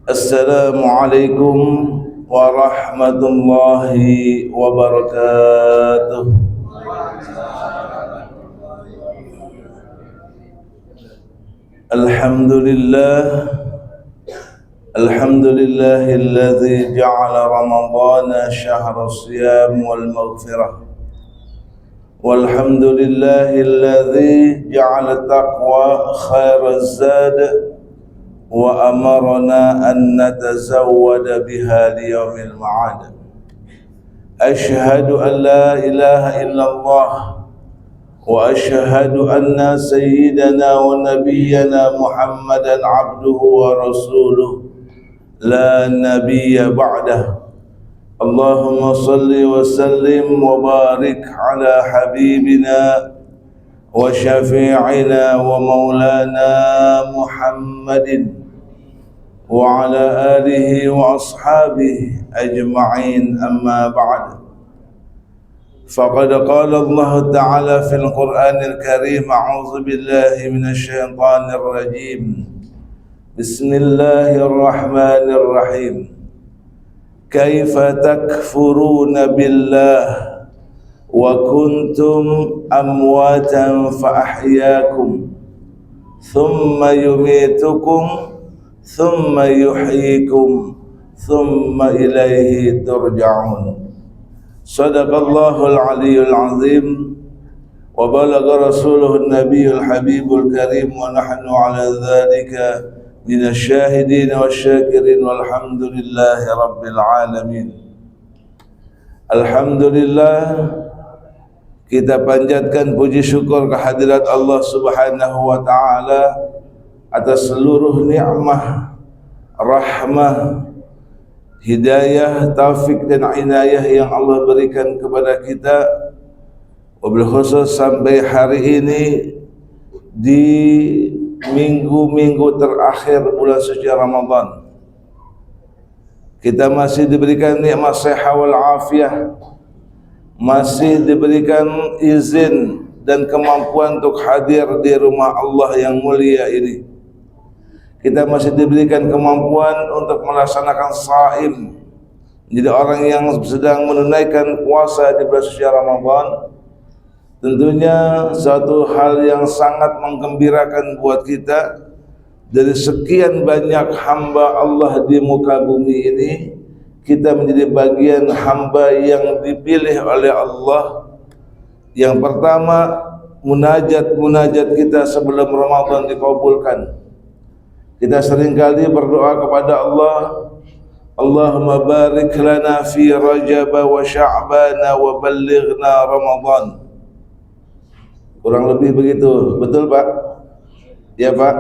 Assalamualaikum warahmatullahi wabarakatuh. Alhamdulillahilladzi ja'ala Ramadhana syahra siyam wal maghfirah. Walhamdulillahilladzi ja'ala taqwa khairaz zad wa amarna an natazawwada biha liyawmil ma'ad. Ashhadu an la ilaha illallah wa ashhadu anna sayyidana wa nabiyyana Muhammadan abduhu wa rasuluh la nabiyya ba'dah. Allahumma salli wa sallim wa barik ala habibina wa syafi'ina wa maulana Muhammadin wa ala alihi wa ashabihi ajma'in, amma ba'd. Faqad qala Allah Ta'ala fil Qur'anil Karim, a'udzu billahi minasy syaithanir rajim. Bismillahirrahmanirrahim. Kaifa takfuruna billah wa kuntum amwatan fa ahyaakum thumma yumitukum thumma yuhyikum thumma ilaihi turja'un. Sadaqallahul aliyyul azim wa balagha rasuluhun nabiyyul habibul karim wa nahnu ala dzalika minasyahidin wasyakirin walhamdulillahi rabbil alamin. Alhamdulillah, kita panjatkan puji syukur kehadirat Allah Subhanahu wa taala atas seluruh nikmah, rahmah, hidayah, taufik dan inayah yang Allah berikan kepada kita, wabil khusus sampai hari ini di minggu-minggu terakhir bulan suci Ramadan. Kita masih diberikan nikmat sehat wal afiah, masih diberikan izin dan kemampuan untuk hadir di rumah Allah yang mulia ini. Kita masih diberikan kemampuan untuk melaksanakan shaim, menjadi orang yang sedang menunaikan puasa di bulan suci Ramadan. Tentunya suatu hal yang sangat menggembirakan buat kita. Dari sekian banyak hamba Allah di muka bumi ini, kita menjadi bagian hamba yang dipilih oleh Allah. Yang pertama, munajat kita sebelum Ramadan dikabulkan. Kita seringkali berdoa kepada Allah, Allahumma barik lana fi Rajab wa Sya'ban wa ballighna Ramadan. Kurang lebih begitu, betul Pak? Ya Pak?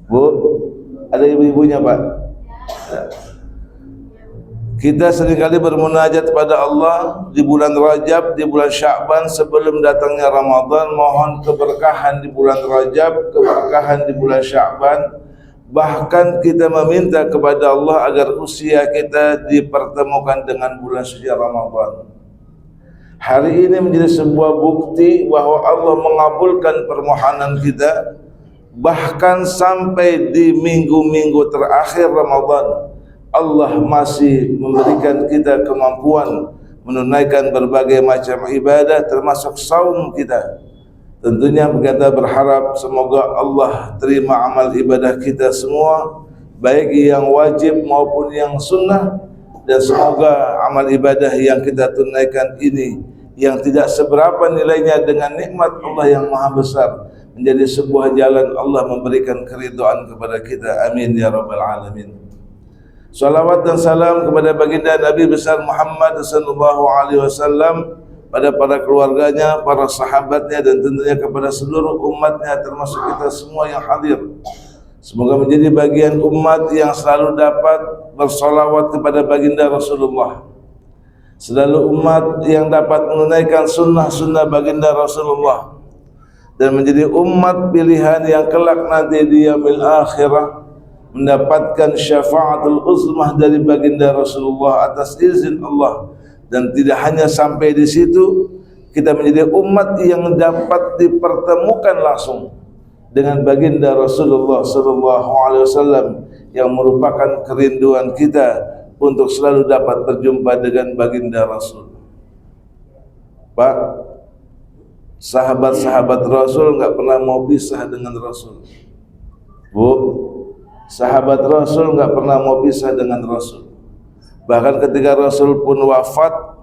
Bu, ada ibu-ibunya Pak? Kita seringkali bermunajat pada Allah di bulan Rajab, di bulan Sya'ban sebelum datangnya Ramadan, mohon keberkahan di bulan Rajab, keberkahan di bulan Sya'ban. Bahkan kita meminta kepada Allah agar usia kita dipertemukan dengan bulan suci Ramadan. Hari ini menjadi sebuah bukti bahwa Allah mengabulkan permohonan kita. Bahkan sampai di minggu-minggu terakhir Ramadan, Allah masih memberikan kita kemampuan menunaikan berbagai macam ibadah termasuk saum kita. Tentunya kita berharap semoga Allah terima amal ibadah kita semua, baik yang wajib maupun yang sunnah, dan semoga amal ibadah yang kita tunaikan ini yang tidak seberapa nilainya dengan nikmat Allah yang maha besar menjadi sebuah jalan Allah memberikan keridhaan kepada kita. Amin ya rabbal alamin. Salawat dan salam kepada baginda Nabi besar Muhammad sallallahu alaihi wasallam, pada para keluarganya, para sahabatnya, dan tentunya kepada seluruh umatnya termasuk kita semua yang hadir. Semoga menjadi bagian umat yang selalu dapat bersolawat kepada baginda Rasulullah, selalu umat yang dapat menunaikan sunnah-sunnah baginda Rasulullah, dan menjadi umat pilihan yang kelak nanti di yaumil akhirah mendapatkan syafaatul uzmah dari baginda Rasulullah atas izin Allah. Dan tidak hanya sampai di situ, kita menjadi umat yang dapat dipertemukan langsung dengan baginda Rasulullah sallallahu alaihi wasallam yang merupakan kerinduan kita untuk selalu dapat berjumpa dengan baginda Rasul. Pak, sahabat-sahabat Rasul enggak pernah mau pisah dengan Rasul. Bu, sahabat Rasul enggak pernah mau pisah dengan Rasul. Bahkan ketika Rasul pun wafat,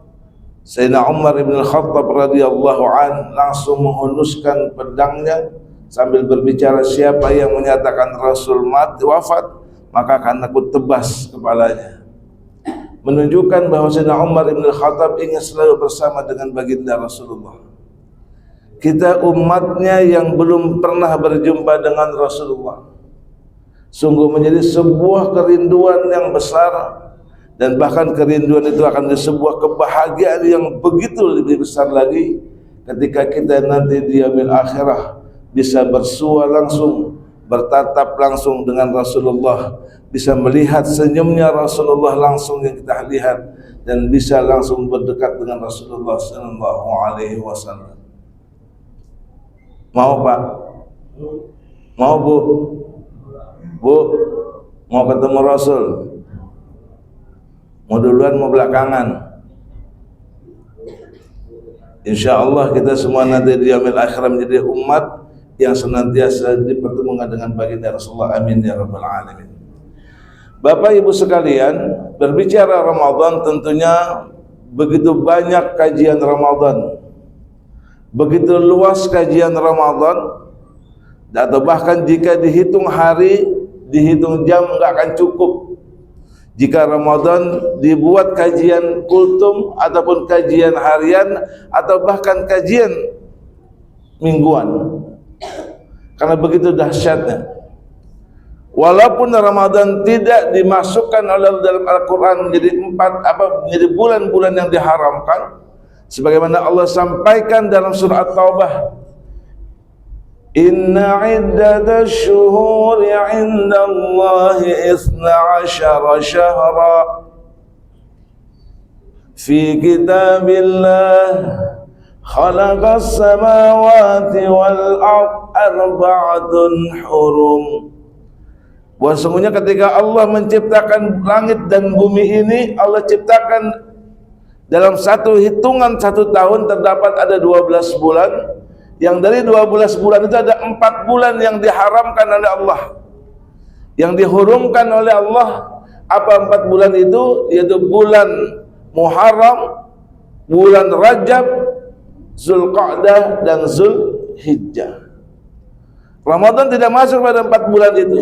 Sayyidina Umar ibn Khattab radhiyallahu an langsung menghunuskan pedangnya sambil berbicara, siapa yang menyatakan Rasul mati wafat, maka akan aku tebas kepalanya. Menunjukkan bahwa Sayyidina Umar ibn Khattab ingin selalu bersama dengan baginda Rasulullah. Kita umatnya yang belum pernah berjumpa dengan Rasulullah, sungguh menjadi sebuah kerinduan yang besar. Dan bahkan kerinduan itu akan menjadi sebuah kebahagiaan yang begitu lebih besar lagi ketika kita nanti di yaumil akhirah bisa bersua langsung, bertatap langsung dengan Rasulullah, bisa melihat senyumnya Rasulullah langsung yang kita lihat, dan bisa langsung berdekat dengan Rasulullah sallallahu alaihi wasallam. Mau Pak? Mau Bu? Bu, mau ketemu Rasul? Mau duluan mau belakangan? InsyaAllah kita semua nanti di yaumil akhirah menjadi umat yang senantiasa dipertemukan dengan baginda Rasulullah. Amin ya rabbal alamin. Bapak Ibu sekalian, berbicara Ramadan tentunya begitu banyak kajian Ramadan, begitu luas kajian Ramadan, atau bahkan jika dihitung hari, dihitung jam enggak akan cukup. Jika Ramadan dibuat kajian kultum ataupun kajian harian atau bahkan kajian mingguan, karena begitu dahsyatnya. Walaupun Ramadan tidak dimasukkan oleh dalam Al-Quran menjadi bulan-bulan yang diharamkan, sebagaimana Allah sampaikan dalam surah At-Taubah, Inna iddatash shuhuri 'inda Allahi 12 syahra fi kitabillah khalaqas samawati wal arba'atun hurum. Sesungguhnya ketika Allah menciptakan langit dan bumi ini, Allah ciptakan dalam satu hitungan 1 tahun terdapat ada 12 bulan. Yang dari 12 bulan itu ada 4 bulan yang diharamkan oleh Allah, yang dihurumkan oleh Allah. Apa 4 bulan itu? Yaitu bulan Muharram, bulan Rajab, Zulqa'dah dan Zulhijjah. Ramadan tidak masuk pada 4 bulan itu.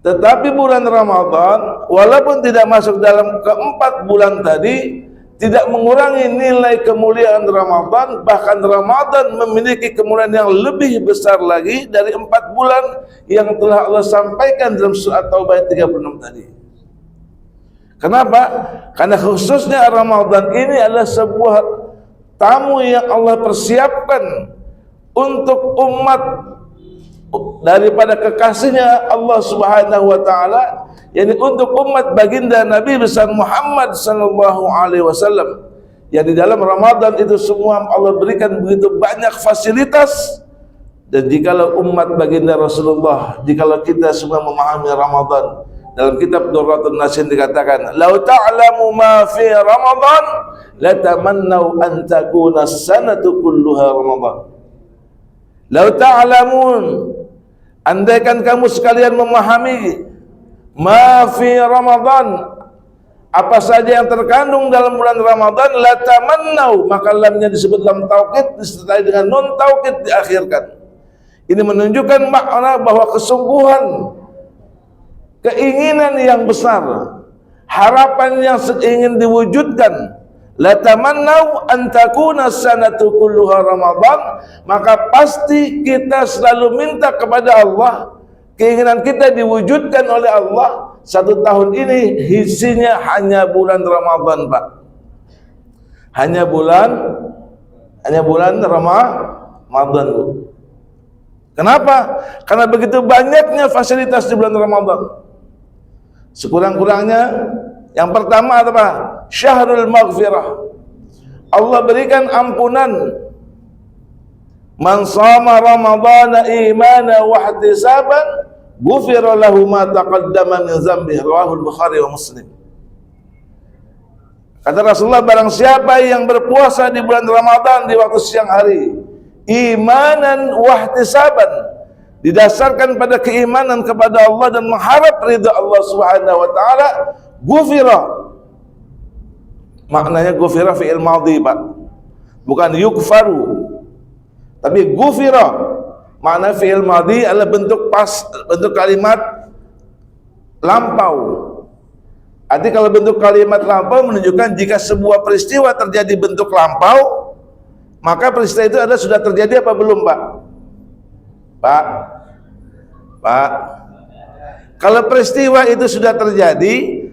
Tetapi bulan Ramadan walaupun tidak masuk dalam ke-4 bulan tadi, tidak mengurangi nilai kemuliaan Ramadan. Bahkan Ramadan memiliki kemuliaan yang lebih besar lagi dari 4 bulan yang telah Allah sampaikan dalam surah Taubah 36 tadi. Kenapa? Karena khususnya Ramadan ini adalah sebuah tamu yang Allah persiapkan untuk umat daripada kekasihnya Allah Subhanahu wa taala, yakni untuk umat baginda Nabi besar Muhammad sallallahu alaihi wasallam, yang di dalam Ramadan itu semua Allah berikan begitu banyak fasilitas. Dan jikalau umat baginda Rasulullah, jikalau kita semua memahami Ramadan, dalam kitab Durratun Nasin dikatakan, "Lau ta'lamu ma fi Ramadan la tamannau an takuna as-sanatu kulluha Ramadan." Lau ta'lamun, andaikan kamu sekalian memahami ma fi Ramadan, apa saja yang terkandung dalam bulan Ramadan, la tamannau, maka lamnya disebut lam taukid disertai dengan nun taukid diakhirkan. Ini menunjukkan makna bahwa kesungguhan, keinginan yang besar, harapan yang ingin diwujudkan, la tamannau an takuna sanatu kulluha Ramadan, maka pasti kita selalu minta kepada Allah, keinginan kita diwujudkan oleh Allah. 1 tahun ini isinya hanya bulan Ramadan, Pak. Hanya bulan Ramadan, Bu. Kenapa? Karena begitu banyaknya fasilitas di bulan Ramadan. Sekurang-kurangnya yang pertama apa? Syahrul maghfirah. Allah berikan ampunan. Man shama ramadhana imanan wa ihtisaban ghufira lahu ma taqaddama min dzambihi, rawahu Bukhari wa Muslim. Kata Rasulullah, barang siapa yang berpuasa di bulan Ramadan di waktu siang hari, imanan wahtisaban, didasarkan pada keimanan kepada Allah dan mengharap ridha Allah Subhanahu wa taala, ghufira. Maknanya ghufira fi'il madhi, Pak. Bukan yukfaru. Tapi ghufira makna fi'il madhi adalah bentuk kalimat lampau. Arti kalau bentuk kalimat lampau menunjukkan jika sebuah peristiwa terjadi bentuk lampau, maka peristiwa itu sudah terjadi apa belum, Pak? Pak, kalau peristiwa itu sudah terjadi,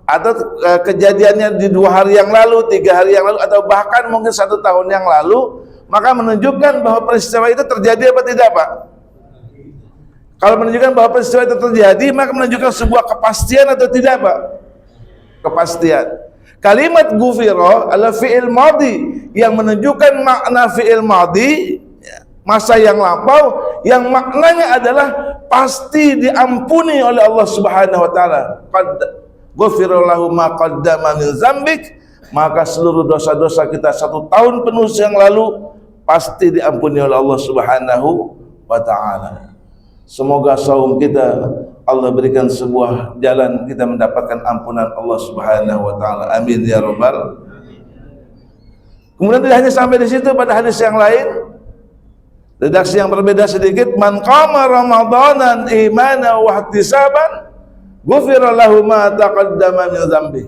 atau kejadiannya di 2 hari yang lalu, 3 hari yang lalu, atau bahkan mungkin 1 tahun yang lalu, maka menunjukkan bahwa peristiwa itu terjadi apa tidak, Pak? Kalau menunjukkan bahwa peristiwa itu terjadi, maka menunjukkan sebuah kepastian atau tidak, Pak? Kepastian. Kalimat ghufira adalah fi'il madhi yang menunjukkan makna fi'il madhi, masa yang lampau, yang maknanya adalah pasti diampuni oleh Allah Subhanahu wa taala. Qad ghufira lahu ma qaddama min dzambik, maka seluruh dosa-dosa kita 1 tahun penuh yang lalu pasti diampuni oleh Allah Subhanahu wa taala. Semoga saum kita Allah berikan sebuah jalan kita mendapatkan ampunan Allah Subhanahu wa taala. Amin ya rabbal. Kemudian tidak hanya sampai di situ, pada hadis yang lain, redaksi yang berbeda sedikit, man qama ramadanan imanan wa ihtisaban ghufira lahu ma taqaddama min dzambi.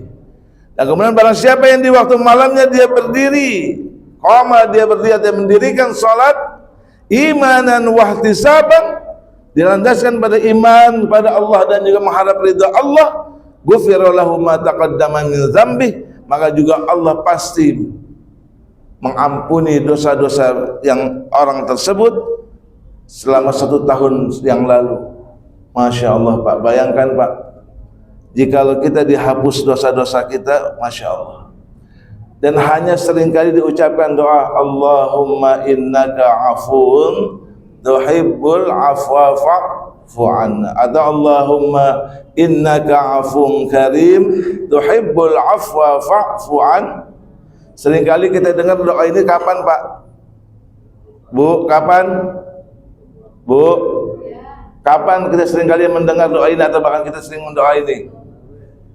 Dan kemudian barang siapa yang di waktu malamnya dia berdiri, qama, dia berdiri, dia mendirikan salat imanan wa ihtisaban, dilandaskan pada iman kepada Allah dan juga mengharap ridha Allah, ghufira lahu ma taqaddama min dzambi, maka juga Allah pasti mengampuni dosa-dosa yang orang tersebut selama 1 tahun yang lalu. Masya Allah, Pak. Bayangkan, Pak, jikalau kita dihapus dosa-dosa kita, Masya Allah. Dan hanya seringkali diucapkan doa, Allahumma innaka afuun tuhibbul afwa fa'fu anna, atau Allahumma innaka afuun karim tuhibbul afwa fa'fu an. Seringkali kita dengar doa ini kapan, Pak? Bu, kapan? Bu, kapan kita seringkali mendengar doa ini, atau bahkan kita sering mendoa ini?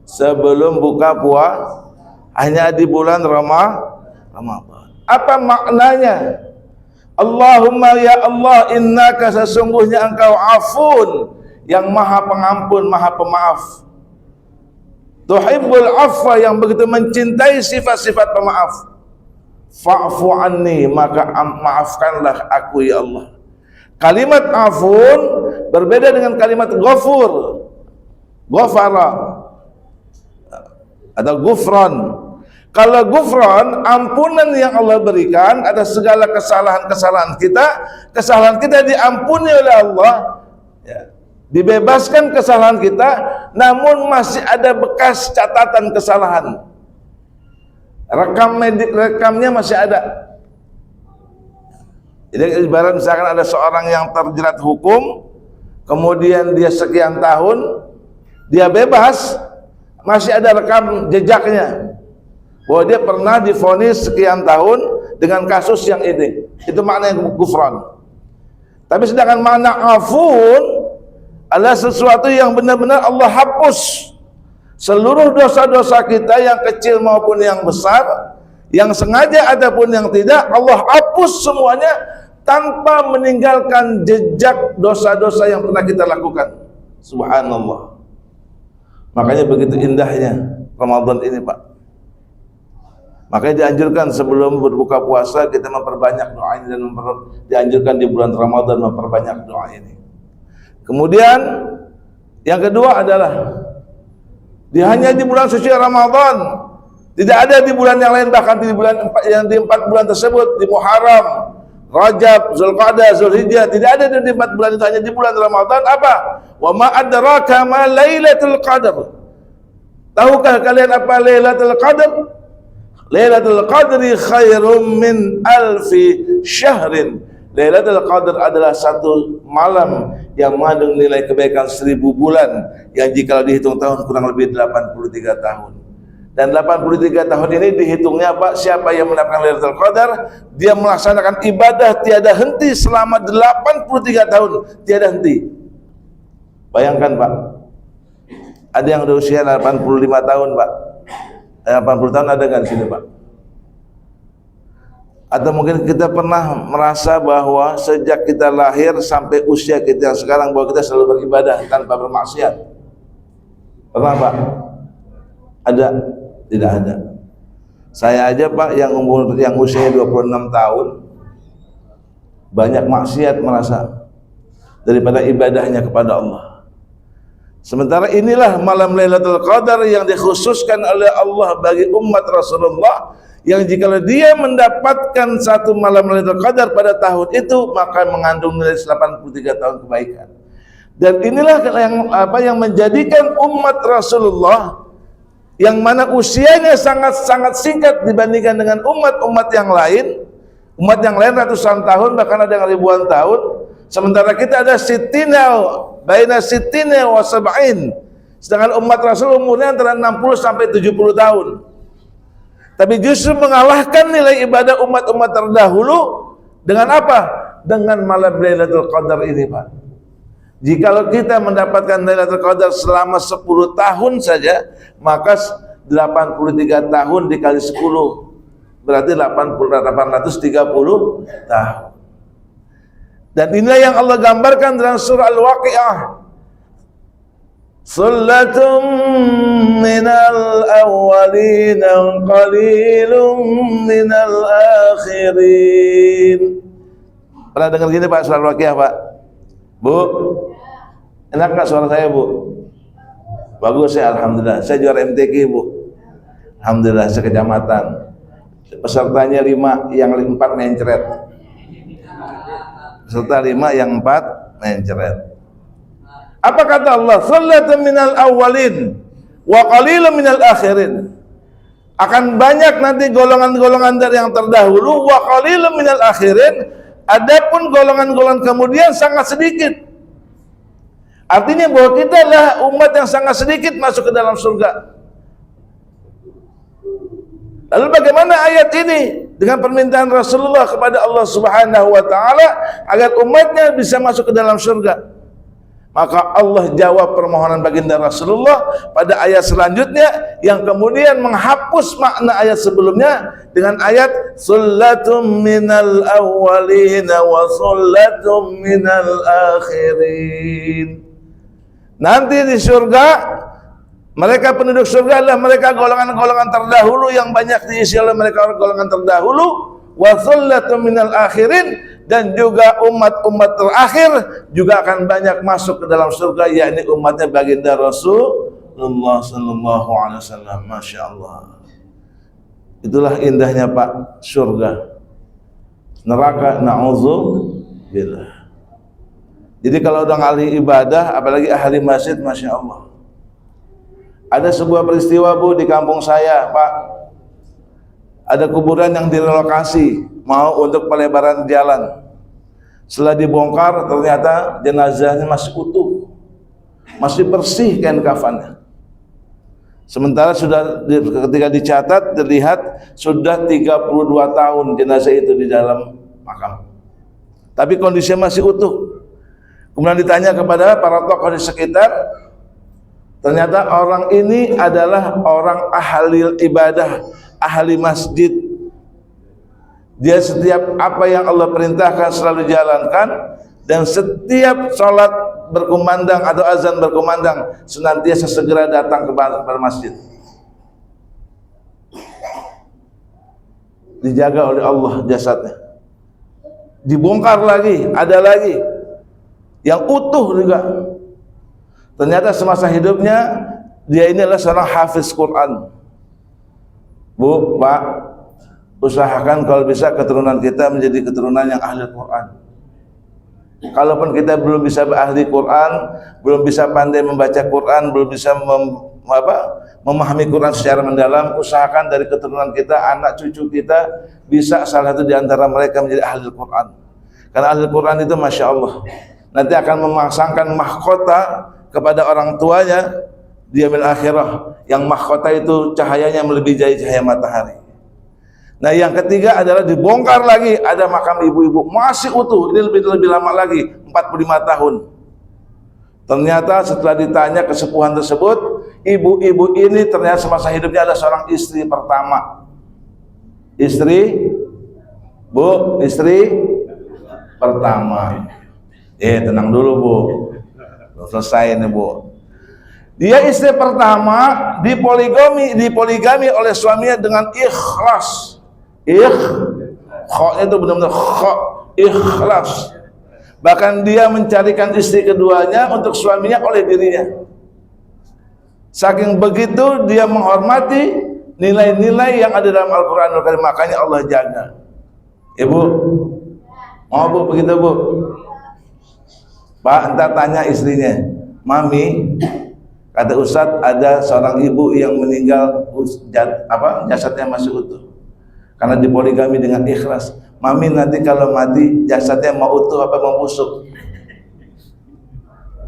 Sebelum buka puasa, hanya di bulan Ramadan. Apa maknanya? Allahumma ya Allah, innaka, sesungguhnya engkau afun, yang maha pengampun, maha pemaaf. Tuhibbul afwa, yang begitu mencintai sifat-sifat pemaaf. Fa'fu anni, maka maafkanlah aku ya Allah. Kalimat afun berbeda dengan kalimat ghafur, ghafara atau ghufran. Kalau ghufran, ampunan yang Allah berikan atas segala kesalahan-kesalahan kita diampuni oleh Allah, ya. Dibebaskan kesalahan kita, namun masih ada bekas catatan kesalahan. Rekamnya masih ada. Jadi ibarat misalkan ada seorang yang terjerat hukum, kemudian dia sekian tahun, dia bebas, masih ada rekam jejaknya bahwa dia pernah divonis sekian tahun dengan kasus yang ini. Itu makna yang ghufran. Tapi sedangkan makna afun adalah sesuatu yang benar-benar Allah hapus seluruh dosa-dosa kita, yang kecil maupun yang besar, yang sengaja ataupun yang tidak, Allah hapus semuanya tanpa meninggalkan jejak dosa-dosa yang pernah kita lakukan. Subhanallah. Makanya begitu indahnya Ramadan ini, Pak. Makanya dianjurkan sebelum berbuka puasa kita memperbanyak doa ini, dan dianjurkan di bulan Ramadan memperbanyak doa ini. Kemudian yang kedua adalah hanya di bulan suci Ramadan, tidak ada di bulan yang lain, bahkan di bulan yang di 4 bulan tersebut, di Muharram, Rajab, Zulqa'dah, Zulhijjah, tidak ada di 4 bulan itu, hanya di bulan Ramadan. Apa? Wa ma adraka ma Lailatul Qadar. Tahukah kalian apa Lailatul Qadar? Lailatul Qadri khairum min alfi syahrin. Lailatul Qadar adalah satu malam yang mengandung nilai kebaikan 1000 bulan, yang jika dihitung tahun kurang lebih 83 tahun. Dan 83 tahun ini dihitungnya Pak, siapa yang mendapatkan Lailatul Qadar, dia melaksanakan ibadah tiada henti selama 83 tahun, tiada henti. Bayangkan Pak, ada yang udah usia 85 tahun Pak, 80 tahun ada nggak di sini Pak? Atau mungkin kita pernah merasa bahwa sejak kita lahir sampai usia kita yang sekarang bahwa kita selalu beribadah tanpa bermaksiat? Pernah Pak? Ada? Tidak ada. Saya aja Pak yang usianya 26 tahun banyak maksiat merasa daripada ibadahnya kepada Allah. Sementara inilah malam Lailatul Qadar yang dikhususkan oleh Allah bagi umat Rasulullah, yang jika dia mendapatkan satu malam Lailatul Qadar pada tahun itu, maka mengandung nilai 83 tahun kebaikan. Dan inilah yang menjadikan umat Rasulullah yang mana usianya sangat-sangat singkat dibandingkan dengan umat-umat yang lain. Umat yang lain ratusan tahun, bahkan ada yang ribuan tahun. Sementara kita ada baina sittina wa sab'in. Sedangkan umat Rasul umurnya antara 60 sampai 70 tahun. Tapi justru mengalahkan nilai ibadah umat-umat terdahulu dengan apa? Dengan malam Lailatul Qadar ini Pak. Jikalau kita mendapatkan Lailatul Qadar selama 10 tahun saja, maka 83 tahun dikali 10 berarti 830 tahun. Dan inilah yang Allah gambarkan dalam surah Al-Waqi'ah. Sullatum minal awwalin qalilum minal akhirin. Pernah dengar gini Pak, surah Al-Waqi'ah Pak? Bu, enak gak suara saya Bu? Bagus ya, Alhamdulillah. Saya juara MTQ Bu. Alhamdulillah, sekecamatan. Pesertanya 5, yang 4 mencret. Peserta 5, yang 4 mencret. Apa kata Allah? Sullatan minal awwalin wa qalilun minal akhirin. Akan banyak nanti golongan-golongan dari yang terdahulu, wa qalilun minal akhirin. Adapun golongan-golongan kemudian sangat sedikit. Artinya bahwa kita adalah umat yang sangat sedikit masuk ke dalam surga. Lalu bagaimana ayat ini dengan permintaan Rasulullah kepada Allah Subhanahu wa taala agar umatnya bisa masuk ke dalam surga? Maka Allah jawab permohonan baginda Rasulullah pada ayat selanjutnya yang kemudian menghapus makna ayat sebelumnya dengan ayat sullatum minal awwalin wa sullatum minal akhirin. Nanti di surga, mereka penduduk surga adalah mereka golongan-golongan terdahulu yang banyak diisi oleh mereka golongan terdahulu, wa sullatum minal akhirin, dan juga umat-umat terakhir juga akan banyak masuk ke dalam surga, yakni umatnya baginda Rasulullah sallallahu alaihi wasallam. Masya Allah. Itulah indahnya Pak surga. Neraka na'udzubillah. Jadi kalau udah ahli ibadah, apalagi ahli masjid, Masya Allah. Ada sebuah peristiwa Bu di kampung saya Pak. Ada kuburan yang direlokasi mau untuk pelebaran jalan. Setelah dibongkar ternyata jenazahnya masih utuh, masih bersih kain kafannya. Sementara sudah ketika dicatat terlihat sudah 32 tahun jenazah itu di dalam makam, tapi kondisinya masih utuh. Kemudian ditanya kepada para tokoh di sekitar, ternyata orang ini adalah orang ahli ibadah, ahli masjid. Dia setiap apa yang Allah perintahkan selalu jalankan, dan setiap sholat berkumandang atau azan berkumandang senantiasa segera datang ke masjid. Dijaga oleh Allah jasadnya. Dibongkar lagi, ada lagi yang utuh juga. Ternyata semasa hidupnya dia ini adalah seorang hafiz Quran. Bu, Pak, usahakan kalau bisa keturunan kita menjadi keturunan yang ahli Quran. Kalaupun kita belum bisa ahli Quran, belum bisa pandai membaca Quran, belum bisa memahami Quran secara mendalam, usahakan dari keturunan kita, anak cucu kita bisa salah satu di antara mereka menjadi ahli Quran. Karena ahli Quran itu Masya Allah nanti akan memasangkan mahkota kepada orang tuanya di yaumil akhirah, yang mahkota itu cahayanya melebihi cahaya matahari. Nah yang ketiga adalah dibongkar lagi, ada makam ibu-ibu masih utuh, ini lebih lama lagi, 45 tahun. Ternyata setelah ditanya kesepuhan tersebut, ibu-ibu ini ternyata semasa hidupnya ada seorang istri pertama. Istri pertama. Tenang dulu Bu, belum selesai nih Bu. Dia istri pertama dipoligami oleh suaminya dengan ikhlas. Khoknya itu benar-benar khok, ikhlas. Bahkan dia mencarikan istri keduanya untuk suaminya oleh dirinya. Saking begitu dia menghormati nilai-nilai yang ada dalam Al-Quranul Karim, makanya Allah jaga. Ibu, mau Bu begitu Bu? Pak, entar tanya istrinya, Mami, kata Ustadz ada seorang ibu yang meninggal jasadnya masih utuh karena dipoligami dengan ikhlas. Mami nanti kalau mati jasadnya mau utuh apa mau busuk?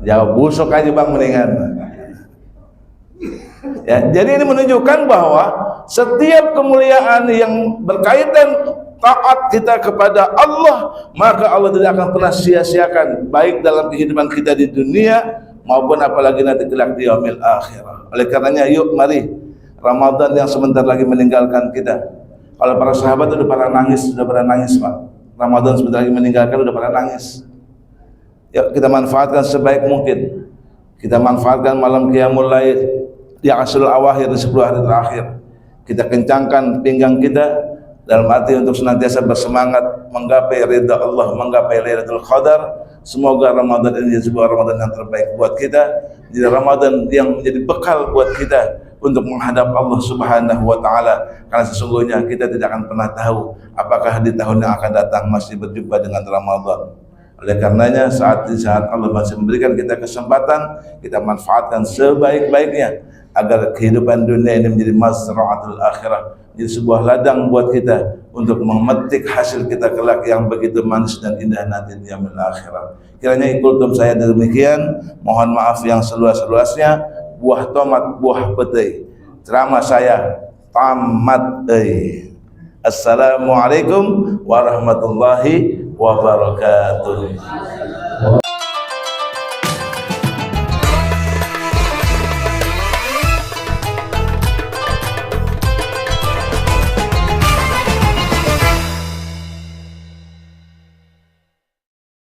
Jawab busuk aja Bang mendingan. Ya, jadi ini menunjukkan bahwa setiap kemuliaan yang berkaitan taat kita kepada Allah, maka Allah tidak akan pernah sia-siakan, baik dalam kehidupan kita di dunia maupun apalagi nanti kelak di yaumil akhirah. Oleh karenanya yuk mari, Ramadan yang sebentar lagi meninggalkan kita. Kalau para sahabat sudah pada nangis Pak. Ramadan sebentar lagi meninggalkan sudah pada nangis. Yuk kita manfaatkan sebaik mungkin. Kita manfaatkan malam qiyamul lail di asrul awakhir, di 10 hari terakhir. Kita kencangkan pinggang kita dalam arti untuk senantiasa bersemangat menggapai ridha Allah, menggapai Lailatul Qadar. Semoga Ramadan ini jadi sebuah Ramadan yang terbaik buat kita, jadi Ramadan yang menjadi bekal buat kita untuk menghadap Allah Subhanahu wa taala, karena sesungguhnya kita tidak akan pernah tahu apakah di tahun yang akan datang masih berjumpa dengan Ramadan. Oleh karenanya saat Allah masih memberikan kita kesempatan, kita manfaatkan sebaik-baiknya agar kehidupan dunia ini menjadi mazra'atul akhirah, jadi sebuah ladang buat kita untuk memetik hasil kita kelak yang begitu manis dan indah nanti di yaumil akhirah. Kiranya ikultum saya demikian, mohon maaf yang seluas-luasnya. Buah tomat, buah petai. Ceramah saya tamat. Assalamualaikum warahmatullahi wabarakatuh.